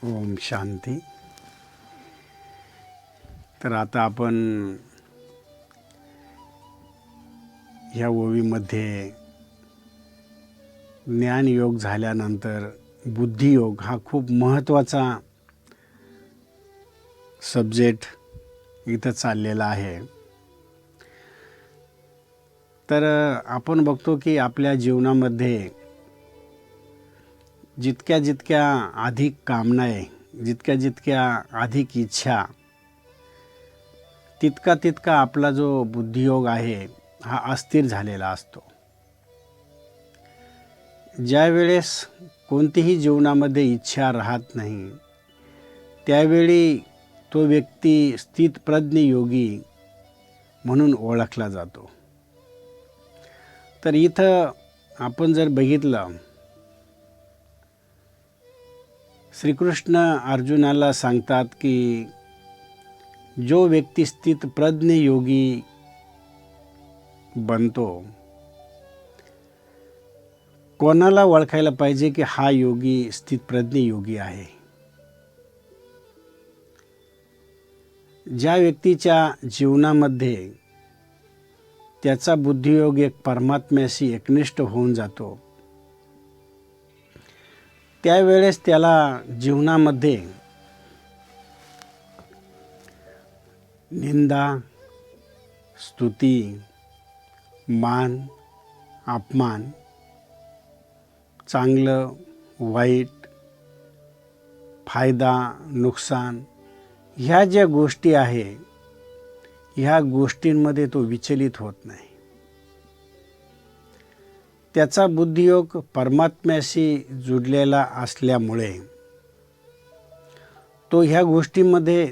ओम शांती. तर आता आपण ह्या ओवीमध्ये ज्ञानयोग झाल्यानंतर बुद्धियोग हा खूप महत्त्वाचा सब्जेक्ट इथं चाललेला आहे. तर आपण बघतो की आपल्या जीवनामध्ये जितक्या अधिक कामना आहे, जितक्या अधिक इच्छा, तितका आपला जो बुद्धियोग आहे हा अस्थिर झालेला असतो. ज्या वेळेस कोणतीही जीवनामध्ये इच्छा राहत नाही त्यावेळी तो व्यक्ती स्थितप्रज्ञ योगी म्हणून ओळखला जातो. तर इथं आपण जर बघितलं, श्रीकृष्ण अर्जुनाला सांगतात की जो व्यक्ती स्थितप्रज्ञ योगी बनतो, कोणाला ओळखायला पाहिजे की हा योगी स्थितप्रज्ञ योगी आहे? ज्या व्यक्तीच्या जीवनामध्ये त्याचा बुद्धियोग एक परमात्म्याशी एकनिष्ठ होऊन जातो, त्यावेळेस त्याला जीवनामध्ये निंदा, स्तुती, मान, अपमान, चांगलं, वाईट, फायदा, नुकसान, ह्या ज्या गोष्टी आहे ह्या गोष्टींमध्ये तो विचलित होत नाही. त्याचा बुद्धियोग परमात्म्याशी जुडलेला असल्यामुळे तो ह्या गोष्टींमध्ये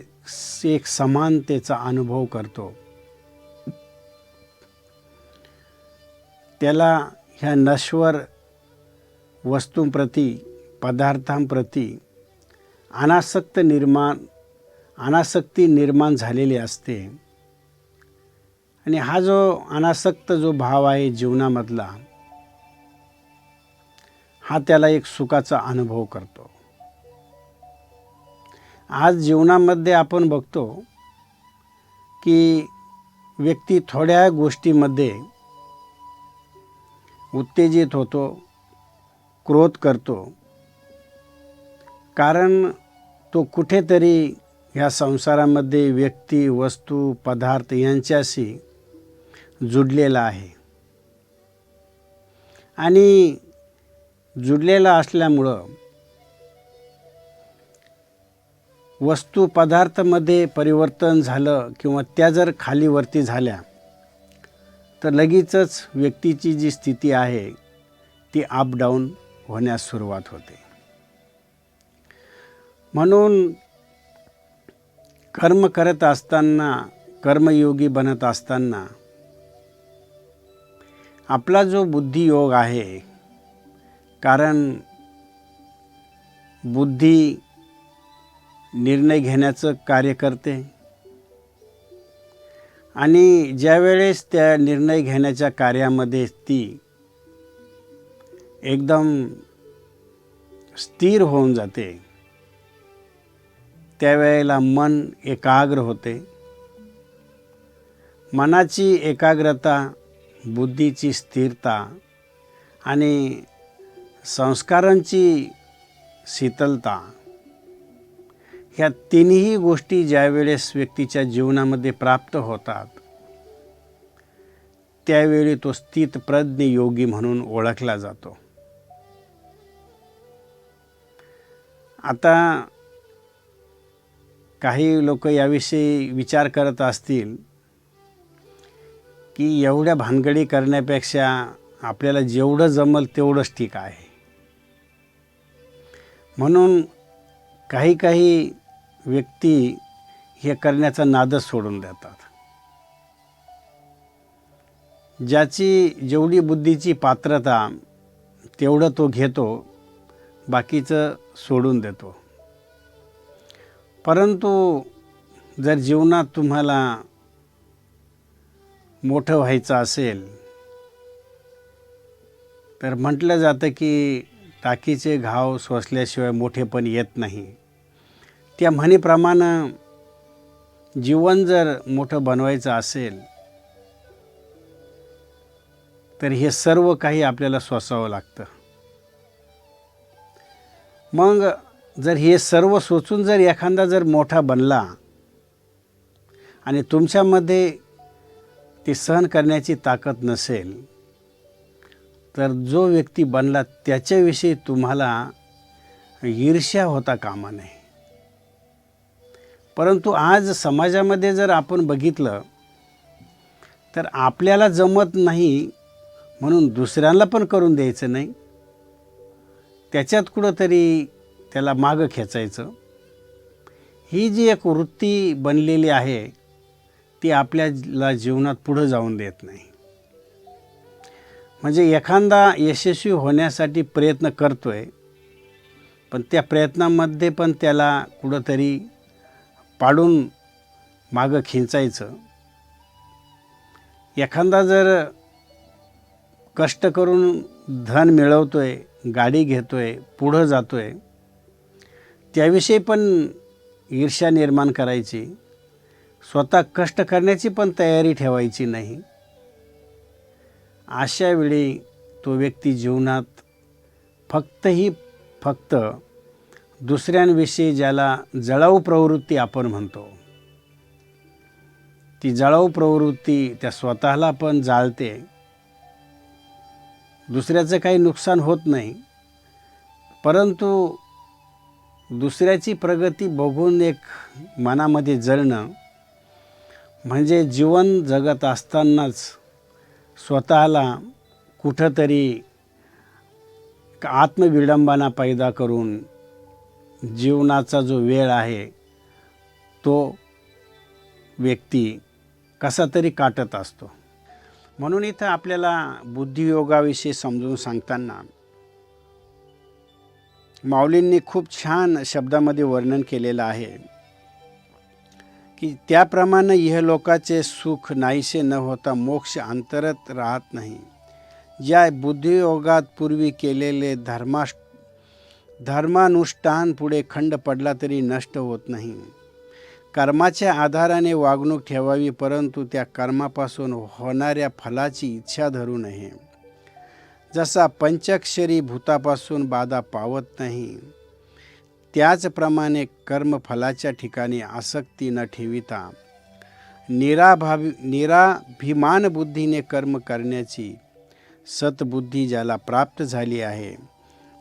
एक समानतेचा अनुभव करतो. त्याला ह्या नश्वर वस्तूंप्रती, पदार्थांप्रती अनासक्ती निर्माण झालेली असते. आणि हा जो अनासक्त जो भाव आहे जीवनामधला, हा त्याला एक सुखाचा अनुभव करतो. आज जीवनामध्ये आपण बघतो की व्यक्ती थोड्या गोष्टीमध्ये उत्तेजित होतो, क्रोध करतो, कारण तो कुठेतरी ह्या संसारामध्ये व्यक्ती, वस्तू, पदार्थ यांच्याशी जुडलेला आहे. आणि जुडलेला असल्यामुळं वस्तू पदार्थामध्ये परिवर्तन झालं किंवा त्या जर खालीवरती झाल्या तर लगेचच व्यक्तीची जी स्थिती आहे ती अप डाऊन होण्यास सुरुवात होते. म्हणून कर्म करत असताना, कर्मयोगी बनत असताना आपला जो बुद्धियोग आहे, कारण बुद्धी निर्णय घेण्याचं कार्य करते आणि ज्यावेळेस त्या निर्णय घेण्याच्या कार्यामध्ये ती एकदम स्थिर होऊन जाते, त्यावेळेला मन एकाग्र होते. मनाची एकाग्रता, बुद्धीची स्थिरता आणि संस्कारांची शीतलता, ह्या तिन्ही गोष्टी ज्यावेळेस व्यक्तीच्या जीवनामध्ये प्राप्त होतात त्यावेळी तो स्थितप्रज्ञ योगी म्हणून ओळखला जातो. आता काही लोक याविषयी विचार करत असतील की एवढ्या भानगडी करण्यापेक्षा आपल्याला जेवढं जमल तेवढंच ठीक आहे. म्हणून काही व्यक्ती हे करण्याचा नादच सोडून देतात. ज्याची जेवढी बुद्धीची पात्रता तेवढं तो घेतो, बाकीचं सोडून देतो. परंतु जर जीवनात तुम्हाला मोठं व्हायचं असेल तर म्हटलं जातं की टाकीचे घाव सोसल्याशिवाय मोठेपण येत नाही. त्या म्हणीप्रमाणे जीवन जर मोठं बनवायचं असेल तर हे सर्व काही आपल्याला सोसावं लागतं. मग जर हे सर्व सोचून जर एखादा जर मोठा बनला आणि तुमच्यामध्ये ते सहन करण्याची ताकद नसेल तर जो व्यक्ती बनला त्याच्याविषयी तुम्हाला ईर्ष्या होता कामा नये. परंतु आज समाजामध्ये जर आपण बघितलं तर आपल्याला जमत नाही म्हणून दुसऱ्यांना पण करून द्यायचं नाही, त्याच्यात कुठंतरी त्याला मागं खेचायचं. ही जी एक वृत्ती बनलेली आहे ती आपल्याला जीवनात पुढं जाऊन देत नाही. म्हणजे एखादा यशस्वी होण्यासाठी प्रयत्न करतोय पण त्या प्रयत्नामध्ये पण त्याला कुठंतरी पाडून मागं खिंचायचं. एखादा जर कष्ट करून धन मिळवतोय, गाडी घेतोय, पुढं जातोय, त्याविषयी पण ईर्ष्या निर्माण करायची, स्वतः कष्ट करण्याची पण तयारी ठेवायची नाही. अशा वेळी तो व्यक्ती जीवनात फक्त दुसऱ्यांविषयी ज्याला जळाऊ प्रवृत्ती आपण म्हणतो, ती जळाऊ प्रवृत्ती त्या स्वतःला पण जाळते. दुसऱ्याचं काही नुकसान होत नाही, परंतु दुसऱ्याची प्रगती बघून एक मनामध्ये जळणं म्हणजे जीवन जगत असतानाच स्वतःला कुठंतरी आत्मविडंबना पैदा करून जीवनाचा जो वेळ आहे तो व्यक्ती कसा तरी काटत असतो. म्हणून इथं आपल्याला बुद्धियोगाविषयी समजून सांगताना माऊलींनी खूप छान शब्दामध्ये वर्णन केलेलं आहे की त्याप्रमाणे इहलोकाचे सुख नाहीसे न होता मोक्ष अंतरत राहत नाही. ज्या बुद्धियोगात पूर्वी केलेले धर्मानुष्ठान पुढे खंड पडला तरी नष्ट होत नाही. कर्माच्या आधाराने वागणूक ठेवावी, परंतु त्या कर्मापासून होणाऱ्या फलाची इच्छा धरू नये. जसा पंचाक्षरी भूतापासून बाधा पावत नाही, त्याचप्रमाणे कर्मफलाच्या ठिकाणी आसक्ती न ठेविता निराभिमान बुद्धीने कर्म करण्याची सतबुद्धी ज्याला प्राप्त झाली आहे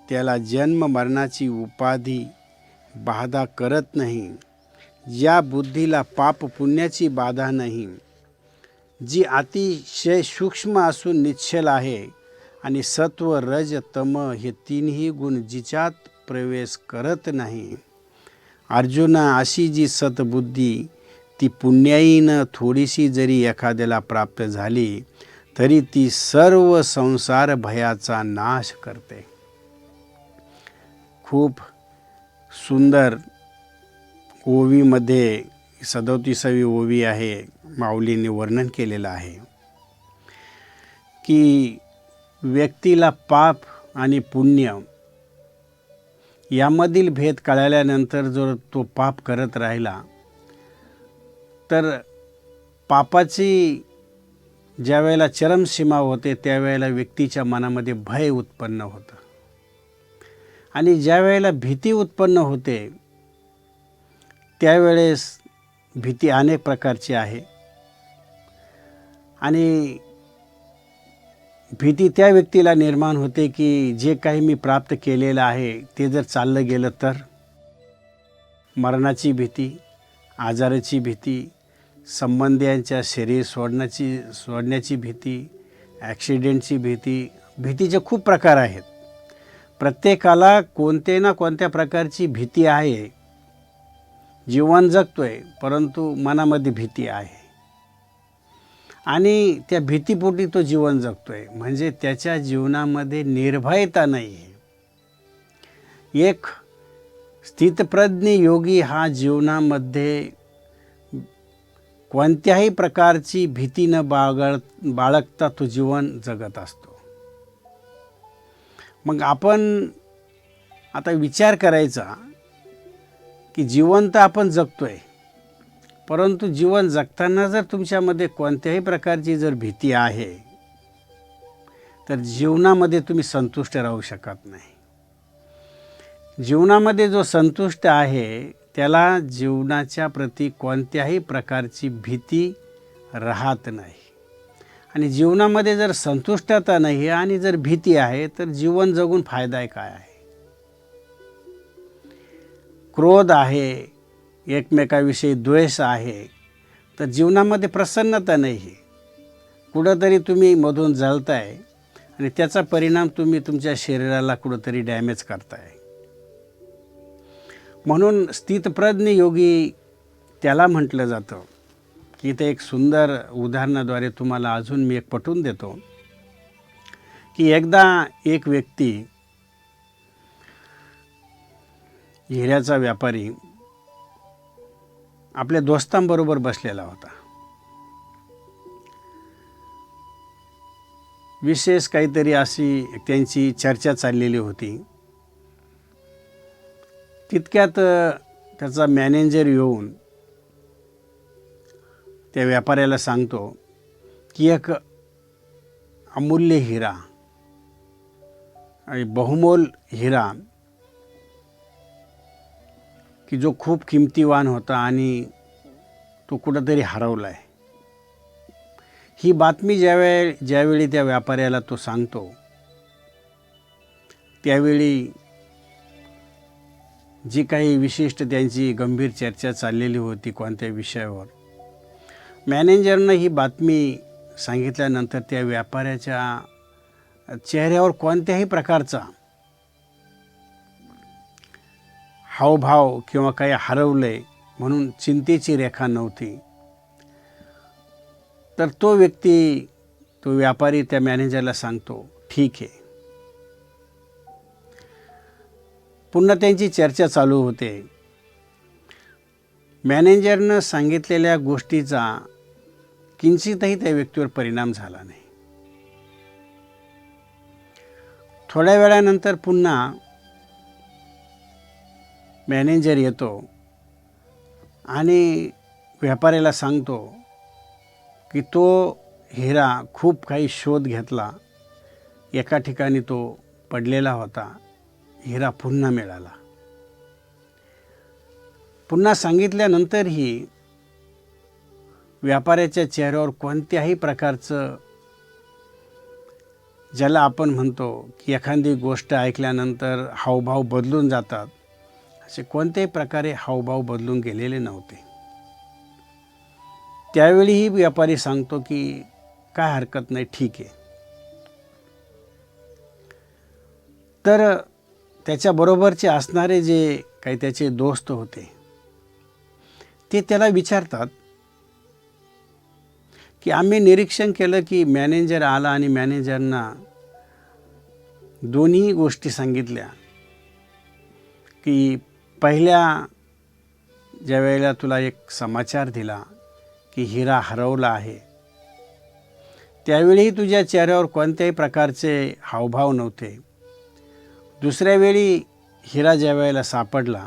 त्याला जन्म मरणाची उपाधी बाधा करत नाही. ज्या बुद्धीला पाप पुण्याची बाधा नाही, जी अतिशय सूक्ष्म असून निश्चल आहे आणि सत्व रज तम हे तीनही गुण जिच्यात प्रवेश करत नाही. अर्जुना, अशी जी सतबुद्धी ती पुण्याईनं थोडीशी जरी एखाद्याला प्राप्त झाली तरी ती सर्व संसार भयाचा नाश करते. खूप सुंदर ओवीमध्ये 37वी ओवी आहे, माऊलींनी वर्णन केलेलं आहे की व्यक्तीला पाप आणि पुण्य यामधील भेद कळल्यानंतर जर तो पाप करत राहिला तर पापाची ज्या वेळेला चरमसीमा होते त्यावेळेला व्यक्तीच्या मनामध्ये भय उत्पन्न होतं आणि ज्या वेळेला भीती उत्पन्न होते त्यावेळेस भीती अनेक प्रकारची आहे आणि भीती त्या व्यक्तीला निर्माण होते की जे काही मी प्राप्त केलेलं आहे ते जर चाललं गेलं तर. मरणाची भीती, आजाराची भीती, संबंधियांच्या शरीर सोडण्याची भीती, ॲक्सिडेंटची भीती. भीतीचे खूप प्रकार आहेत. प्रत्येकाला कोणत्या ना कोणत्या प्रकारची भीती आहे. जीवन जगतोय परंतु मनामध्ये भीती आहे आणि त्या भीतीपोटी तो जीवन जगतोय, म्हणजे त्याच्या जीवनामध्ये निर्भयता नाही आहे. एक स्थितप्रज्ञ योगी हा जीवनामध्ये कोणत्याही प्रकारची भीती न बाळगता तो जीवन जगत असतो. मग आपण आता विचार करायचा की जीवन तर आपण जगतोय, परंतु जीवन जगताना जर तुमच्यामध्ये कोणत्याही प्रकारची जर भीती आहे तर जीवनामध्ये तुम्ही संतुष्ट राहू शकत नाही. जीवनामध्ये जो संतुष्ट आहे त्याला जीवनाच्या प्रती कोणत्याही प्रकारची भीती राहत नाही. आणि जीवनामध्ये जर संतुष्टता नाही आणि जर भीती आहे तर जीवन जगून फायदा काय आहे? क्रोध आहे, एकमेकाविषयी द्वेष आहे, तर जीवनामध्ये प्रसन्नता नाही. कुठंतरी तुम्ही मधून जळताय आणि त्याचा परिणाम तुम्ही तुमच्या शरीराला कुठंतरी डॅमेज करताय. म्हणून स्थितप्रज्ञ योगी त्याला म्हटलं जातं की इथे एक सुंदर उदाहरणाद्वारे तुम्हाला अजून मी एक पटवून देतो की एकदा एक व्यक्ती, हिऱ्याचा व्यापारी, आपल्या दोस्तांबरोबर बसलेला होता. विशेष काहीतरी अशी त्यांची चर्चा चाललेली होती. तितक्यात त्याचा मॅनेजर येऊन त्या व्यापाऱ्याला सांगतो की एक अमूल्य हिरा आणि बहुमोल हिरा की जो खूप किमतीवान होता आणि तो कुठंतरी हरवला आहे. ही बातमी ज्यावेळी त्या व्यापाऱ्याला तो सांगतो त्यावेळी जी काही विशिष्ट त्यांची गंभीर चर्चा चाललेली होती कोणत्या विषयावर, मॅनेजरनं ही बातमी सांगितल्यानंतर त्या व्यापाऱ्याच्या चेहऱ्यावर कोणत्याही प्रकारचा हावभाव किंवा काही हरवले म्हणून चिंतेची रेखा नव्हती. तर तो व्यक्ती, तो व्यापारी त्या मॅनेजरला सांगतो, ठीक आहे. पुन्हा त्यांची चर्चा चालू होते. मॅनेजरनं सांगितलेल्या गोष्टीचा किंचितही त्या व्यक्तीवर परिणाम झाला नाही. थोड्या वेळानंतर पुन्हा मॅनेजर येतो आणि व्यापाऱ्याला सांगतो की तो हिरा खूप काही शोध घेतला, एका ठिकाणी तो पडलेला होता, हिरा पुन्हा मिळाला. पुन्हा सांगितल्यानंतरही व्यापाऱ्याच्या चेहऱ्यावर कोणत्याही प्रकारचं, ज्याला आपण म्हणतो की एखादी गोष्ट ऐकल्यानंतर हावभाव बदलून जातात, असे कोणत्याही प्रकारे हावभाव बदलून गेलेले नव्हते. त्यावेळीही व्यापारी सांगतो की काय हरकत नाही, ठीक आहे. तर त्याच्याबरोबरचे असणारे जे काही त्याचे दोस्त होते ते त्याला विचारतात की आम्ही निरीक्षण केलं की मॅनेजर आला आणि मॅनेजरना दोन्ही गोष्टी सांगितल्या की पहिल्या ज्या वेळेला तुला एक समाचार दिला की हिरा हरवला आहे, त्यावेळी तुझ्या चेहऱ्यावर कोणत्याही प्रकारचे हावभाव नव्हते. दुसऱ्या वेळी हिरा ज्या वेळेला सापडला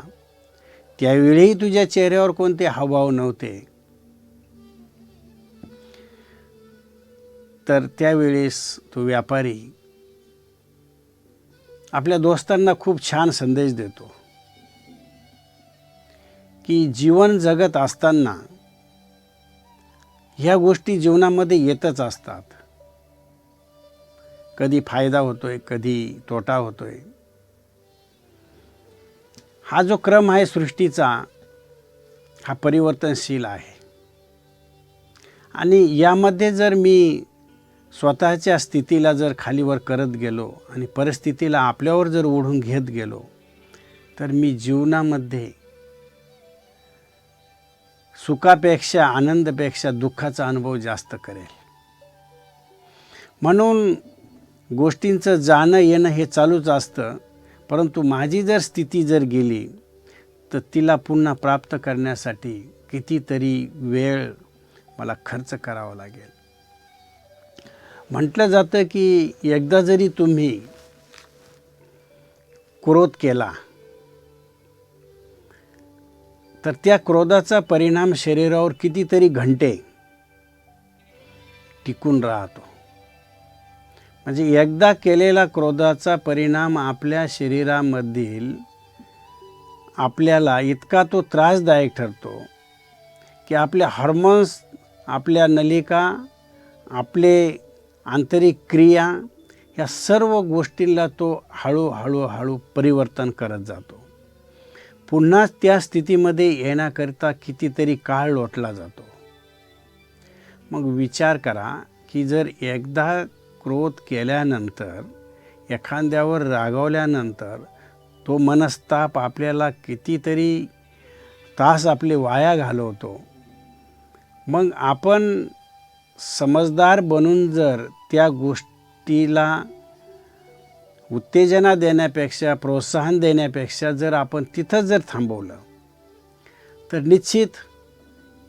त्यावेळीही तुझ्या चेहऱ्यावर कोणते हावभाव नव्हते. तर त्यावेळेस तो व्यापारी आपल्या दोस्तांना खूप छान संदेश देतो की जीवन जगत असताना ह्या गोष्टी जीवनामध्ये येतच असतात. कधी फायदा होतोय, कधी तोटा होतोय. हा जो क्रम आहे सृष्टीचा, हा परिवर्तनशील आहे. आणि यामध्ये जर मी स्वतःच्या स्थितीला जर खालीवर करत गेलो आणि परिस्थितीला आपल्यावर जर ओढून घेत गेलो तर मी जीवनामध्ये सुखापेक्षा, आनंदापेक्षा दुःखाचा अनुभव जास्त करेल. म्हणून गोष्टींचं जाणं येणं हे चालूच असतं, परंतु माझी जर स्थिती जर गेली तर तिला पुन्हा प्राप्त करण्यासाठी कितीतरी वेळ मला खर्च करावा लागेल. म्हटलं जातं की एकदा जरी तुम्ही क्रोध केला तर त्या क्रोधाचा परिणाम शरीरावर कितीतरी घंटे टिकून राहतो. म्हणजे एकदा केलेला क्रोधाचा परिणाम आपल्या शरीरामधील आपल्याला इतका तो त्रासदायक ठरतो की आपले हार्मोन्स, आपल्या नलिका, आपले आंतरिक क्रिया या सर्व गोष्टींना तो हळूहळू परिवर्तन करत जातो. पुन्हा त्या स्थितीमध्ये येण्याकरिता कितीतरी काळ लोटला जातो. मग विचार करा की जर एकदा क्रोध केल्यानंतर, एखाद्यावर रागावल्यानंतर तो मनस्ताप आपल्याला कितीतरी तास आपले वाया घालवतो. मग आपण समजदार बनून जर त्या गोष्टीला उत्तेजना देण्यापेक्षा, प्रोत्साहन देण्यापेक्षा जर आपण तिथंच जर थांबवलं, तर निश्चित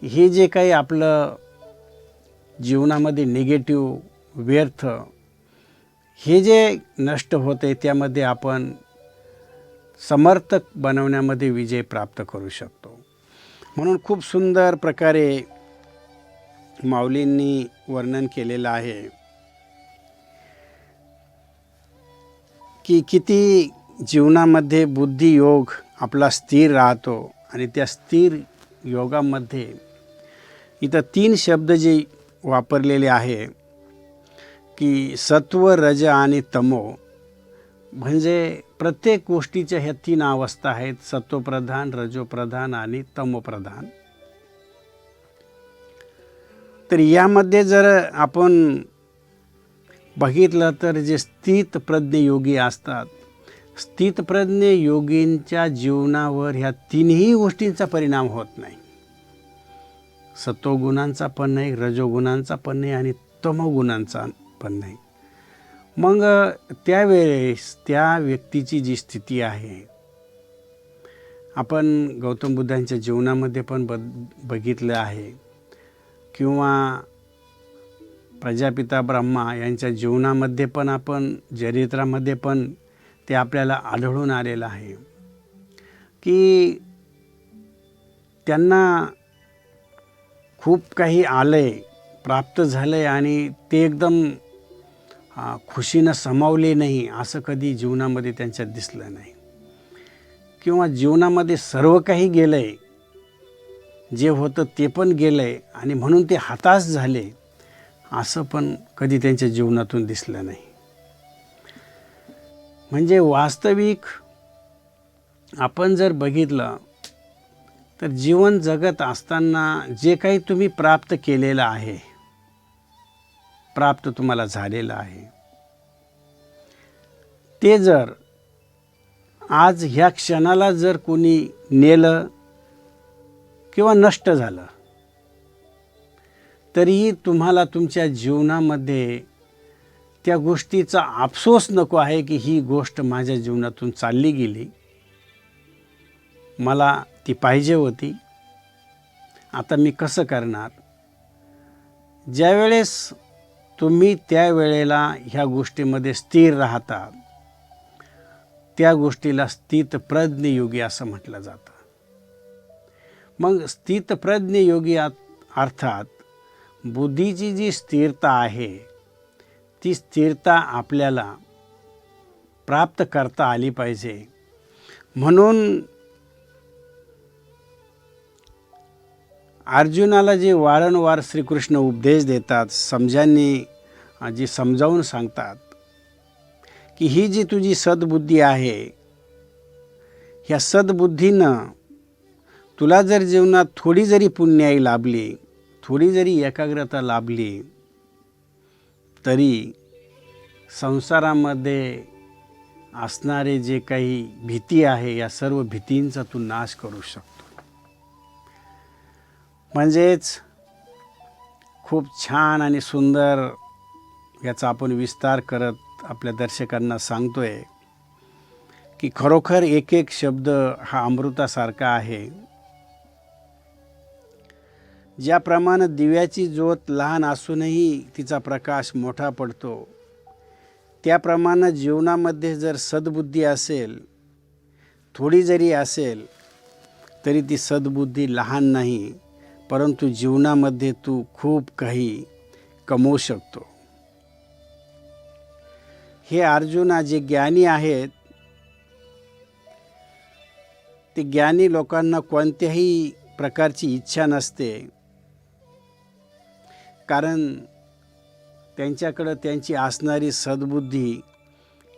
हे जे काही आपलं जीवनामध्ये निगेटिव्ह, व्यर्थ हे जे नष्ट होते, त्यामध्ये आपण समर्थक बनवण्यामध्ये विजय प्राप्त करू शकतो. म्हणून खूप सुंदर प्रकारे माऊलींनी वर्णन केलेलं आहे की किती जीवनामध्ये बुद्धियोग आपला स्थिर राहतो. आणि त्या स्थिर योगामध्ये इथं 3 शब्द जे वापरलेले आहे की सत्व, रज आणि तमो. म्हणजे प्रत्येक गोष्टीच्या ह्या 3 अवस्था आहेत, सत्वप्रधान, रजोप्रधान आणि तमोप्रधान. तर यामध्ये जर आपण बघितलं तर जे स्थितप्रज्ञ योगी असतात, स्थितप्रज्ञ योगींच्या जीवनावर ह्या 3ही गोष्टींचा परिणाम होत नाही. सत्वगुणांचा पण नाही, रजोगुणांचा पण नाही आणि तमोगुणांचा पण नाही. मग त्यावेळेस त्या व्यक्तीची जी स्थिती आहे, आपण गौतम बुद्धांच्या जीवनामध्ये पण बघितलं आहे किंवा प्रजापिता ब्रह्मा यांच्या जीवनामध्ये पण आपण चरित्रामध्ये पण ते आपल्याला आढळून आलेलं आहे की त्यांना खूप काही आलंय, प्राप्त झालंय आणि ते एकदम खुशीनं समावले नाही, असं कधी जीवनामध्ये त्यांच्यात दिसलं नाही. किंवा जीवनामध्ये सर्व काही गेलंय, जे होतं ते पण गेलंय आणि म्हणून ते हताश झाले, असं पण कधी त्यांच्या जीवनातून दिसलं नाही. म्हणजे वास्तविक आपण जर बघितलं तर जीवन जगत असताना जे काही तुम्ही प्राप्त केलेलं आहे, प्राप्त तुम्हाला झालेलं आहे, ते जर आज ह्या क्षणाला जर कोणी नेलं किंवा नष्ट झालं, तरीही तुम्हाला तुमच्या जीवनामध्ये त्या गोष्टीचा अफसोस नको आहे की ही गोष्ट माझ्या जीवनातून चालली गेली, मला ती पाहिजे होती, आता मी कसं करणार. ज्यावेळेस तुम्ही त्यावेळेला ह्या गोष्टीमध्ये स्थिर राहता, त्या गोष्टीला स्थितप्रज्ञ योगी असं म्हटलं जातं. मग स्थितप्रज्ञ योगी अर्थात बुद्धीची जी स्थिरता आहे, ती स्थिरता आपल्याला प्राप्त करता आली पाहिजे. म्हणून अर्जुनाला जे वारंवार श्रीकृष्ण उपदेश देतात, समजांनी जी समजावून सांगतात की ही जी तुझी सद्बुद्धी आहे, ह्या सद्बुद्धीनं तुला जर जीवनात थोडी जरी पुण्याई लाभली, थोडी जरी एकाग्रता लाभली, तरी संसारामध्ये असणारे जे काही भीती आहे, या सर्व भीतींचा तू नाश करू शकतो. म्हणजेच खूप छान आणि सुंदर याचा आपण विस्तार करत आपल्या दर्शकांना सांगतोय की खरोखर एक एक शब्द हा अमृतासारखा आहे. ज्याप्रमाणे दिव्याची ज्योत लहान असूनही तिचा प्रकाश मोठा पडतो, त्याप्रमाणे जीवनामध्ये जर सद्बुद्धी असेल, थोडी जरी असेल, तरी ती सद्बुद्धी लहान नाही, परंतु जीवनामध्ये तू खूप काही कमवू शकतो. हे अर्जुना, जे ज्ञानी आहेत ते ज्ञानी लोकांना कोणत्याही प्रकारची इच्छा नसते, कारण त्यांच्याकडं त्यांची असणारी सद्बुद्धी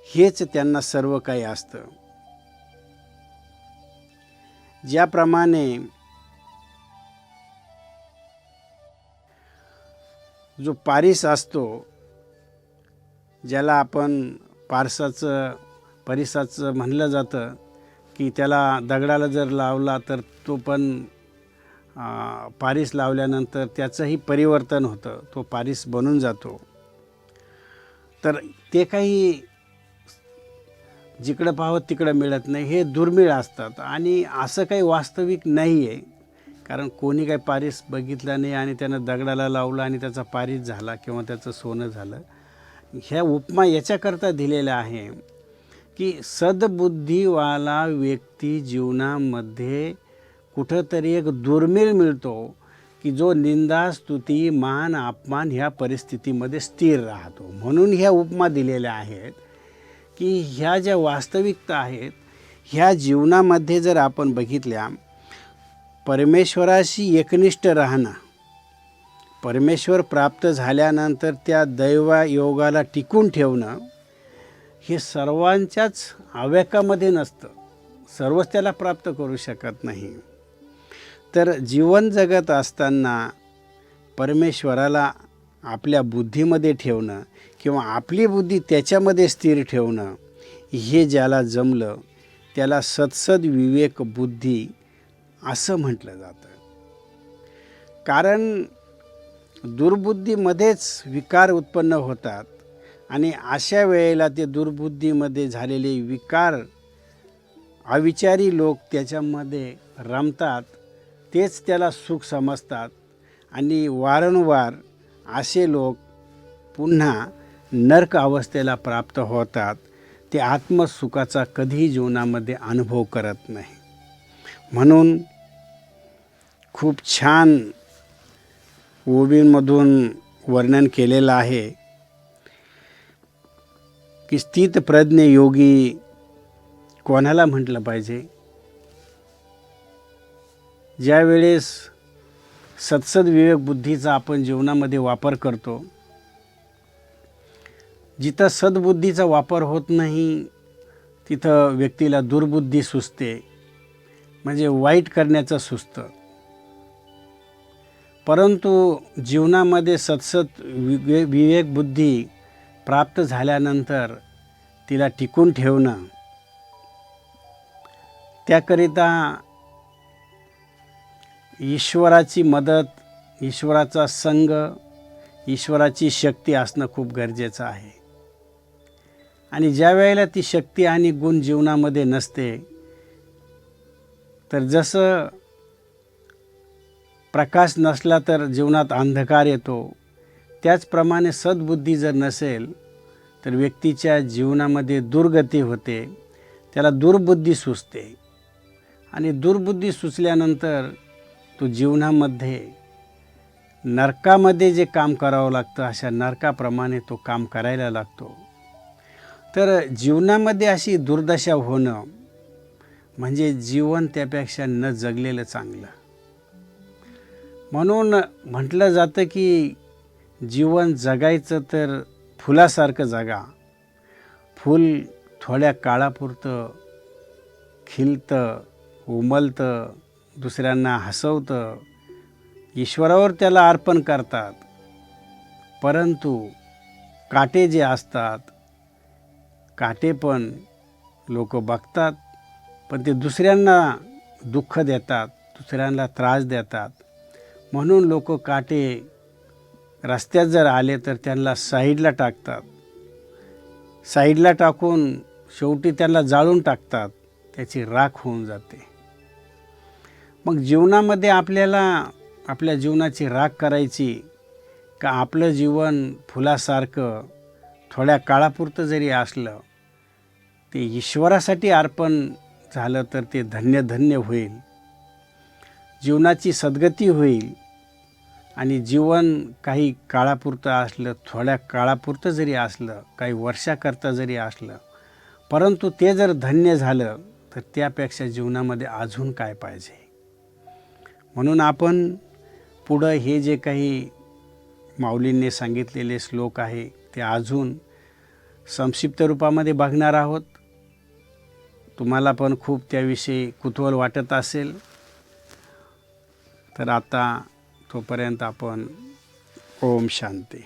हेच त्यांना सर्व काही असतं. ज्याप्रमाणे जो पारिस असतो, ज्याला आपण परिसाचं म्हणलं जातं, की त्याला दगडाला जर लावला तर तो पण पारिस लावल्यानंतर त्याचंही परिवर्तन होतं, तो पारिस बनून जातो. तर ते काही जिकडं पाहावं तिकडं मिळत नाही, हे दुर्मिळ असतात. आणि असं काही वास्तविक नाही आहे, कारण कोणी काही पारिस बघितला नाही आणि त्यानं दगडाला लावला आणि त्याचा पारिस झाला किंवा त्याचं सोनं झालं. ह्या उपमा याच्याकरता दिलेल्या आहे की सद्बुद्धीवाला व्यक्ती जीवनामध्ये कुठंतरी एक दुर्मिळ मिळतो, की जो निंदा, स्तुती, मान, अपमान ह्या परिस्थितीमध्ये स्थिर राहतो. म्हणून ह्या उपमा दिलेल्या आहेत की ह्या ज्या वास्तविकता आहेत, ह्या जीवनामध्ये जर आपण बघितल्या, परमेश्वराशी एकनिष्ठ राहणं, परमेश्वर प्राप्त झाल्यानंतर त्या दैवयोगाला टिकून ठेवणं, हे सर्वांच्याच आवेगामध्ये नसतं, सर्वच त्याला प्राप्त करू शकत नाही. तर जीवन जगत असताना परमेश्वराला आपल्या बुद्धीमध्ये ठेवणं किंवा आपली बुद्धी त्याच्यामध्ये स्थिर ठेवणं, हे ज्याला जमलं त्याला सत्सद विवेक बुद्धी असं म्हटलं जातं. कारण दुर्बुद्धीमध्येच विकार उत्पन्न होतात आणि अशा वेळेला ते दुर्बुद्धीमध्ये झालेले विकार, अविचारी लोक त्याच्यामध्ये रमतात, तेच त्याला सुख समजतात आणि वारंवार असे लोक पुन्हा नरक अवस्थेला प्राप्त होतात. ते आत्मसुखाचा कधीही जीवनामध्ये अनुभव करत नाही. म्हणून खूप छान ओवींमधून वर्णन केलेलं आहे की स्थितप्रज्ञ योगी कोणाला म्हटलं पाहिजे? ज्यावेळेस सत्सद विवेक बुद्धीचा आपण जीवनामध्ये वापर करतो, जिथं सद्बुद्धीचा वापर होत नाही तिथं व्यक्तीला दुर्बुद्धी सुचते, म्हणजे वाईट करण्याचं सुचतं. परंतु जीवनामध्ये सत्सद विवेक बुद्धी प्राप्त झाल्यानंतर तिला टिकून ठेवणं, त्याकरिता ईश्वराची मदत, ईश्वराचा संग, ईश्वराची शक्ती असणं खूप गरजेचं आहे. आणि ज्या वेळेला ती शक्ती आणि गुण जीवनामध्ये नसते, तर जसं प्रकाश नसला तर जीवनात अंधकार येतो, त्याचप्रमाणे सद्बुद्धी जर नसेल तर व्यक्तीच्या जीवनामध्ये दुर्गती होते, त्याला दुर्बुद्धी सुचते. आणि दुर्बुद्धी सुचल्यानंतर तो जीवनामध्ये नरकामध्ये जे काम करावं लागतं, अशा नरकाप्रमाणे तो काम करायला लागतो. तर जीवनामध्ये अशी दुर्दशा होणं म्हणजे जीवन त्यापेक्षा न जगलेलं चांगलं. म्हणून म्हटलं जातं की जीवन जगायचं तर फुलासारखं जगा. फूल थोड्या काळापुरतं खिलतं, उमलतं, दुसऱ्यांना हसवतं, ईश्वरावर त्याला अर्पण करतात. परंतु काटे जे असतात, काटे पण लोक बघतात, पण ते दुसऱ्यांना दुःख देतात, दुसऱ्यांना त्रास देतात. म्हणून लोक काटे रस्त्यात जर आले तर त्यांना साईडला टाकतात, साईडला टाकून शेवटी त्यांना जाळून टाकतात, त्याची राख होऊन जाते. मग जीवनामध्ये आपल्याला आपल्या जीवनाची राख करायची का आपलं जीवन फुलासारखं थोड्या काळापुरतं जरी असलं, ते ईश्वरासाठी अर्पण झालं तर ते धन्य धन्य होईल. जीवनाची सद्गती होईल आणि जीवन काही काळापुरतं असलं, थोड्या काळापुरतं जरी असलं, काही वर्षाकरता जरी असलं, परंतु ते जर धन्य झालं तर त्यापेक्षा जीवनामध्ये अजून काय पाहिजे. म्हणून आपण पुढं हे जे काही माऊलींनी सांगितलेले श्लोक आहे ते अजून संक्षिप्त रूपामध्ये बघणार आहोत. तुम्हाला पण खूप त्याविषयी कुतूहल वाटत असेल. तर आता तोपर्यंत आपण ओम शांती.